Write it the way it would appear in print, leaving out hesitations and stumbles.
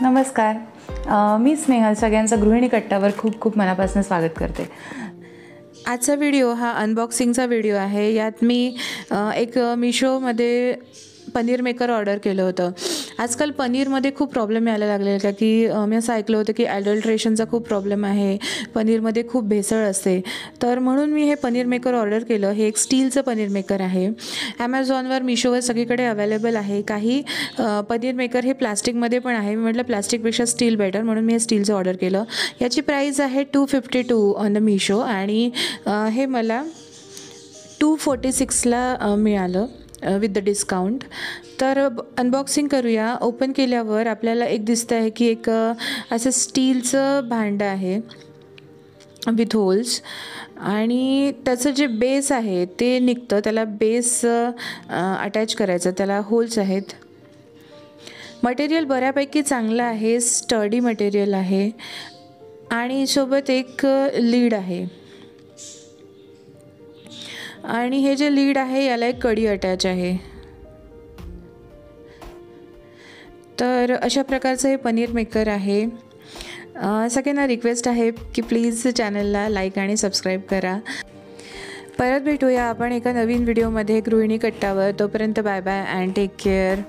नमस्कार. मी स्नेहल सगळ्यांचं गृहिणी कट्ट्यावर खूप खूप मनापासून स्वागत करते. आजचा व्हिडिओ हा अनबॉक्सिंगचा व्हिडिओ आहे. यात मी एक मिशोमध्ये पनीर मेकर ऑर्डर केलं होतं. आजकाल पनीरमध्ये खूप प्रॉब्लेम यायला लागले का की मी असं ऐकलं होतं की ॲडल्ट्रेशनचा खूप प्रॉब्लेम आहे, पनीरमध्ये खूप भेसळ असते. तर म्हणून मी हे पनीर मेकर ऑर्डर केलं. हे एक स्टीलचं पनीर मेकर आहे. ॲमेझॉनवर, मिशोवर सगळीकडे अवेलेबल आहे. काही पनीर मेकर हे प्लास्टिकमध्ये पण आहे. मी म्हटलं प्लास्टिकपेक्षा स्टील बेटर, म्हणून मी हे स्टीलचं ऑर्डर केलं. याची प्राईस आहे 252 ऑन द मिशो आणि हे मला 246ला मिळालं विथ द डिस्काउंट. तर अनबॉक्सिंग करूया. ओपन केल्यावर आपल्याला एक दिसतं आहे की एक असं स्टीलचं भांडं आहे विथ होल्स आणि त्याचं जे बेस आहे ते निघतं. त्याला बेस अटॅच करायचं, त्याला होल्स आहेत. मटेरियल बऱ्यापैकी चांगलं आहे, स्टडी मटेरियल आहे आणि सोबत एक लीड आहे आणि हे जे लीड आहे याला एक कडी अटॅच आहे. तर अशा प्रकारचं हे पनीर मेकर आहे. सगळ्यांना रिक्वेस्ट आहे की प्लीज चॅनलला लाईक आणि सबस्क्राईब करा. परत भेटूया आपण एका नवीन व्हिडिओमध्ये गृहिणी कट्ट्यावर. तोपर्यंत bye bye and take care.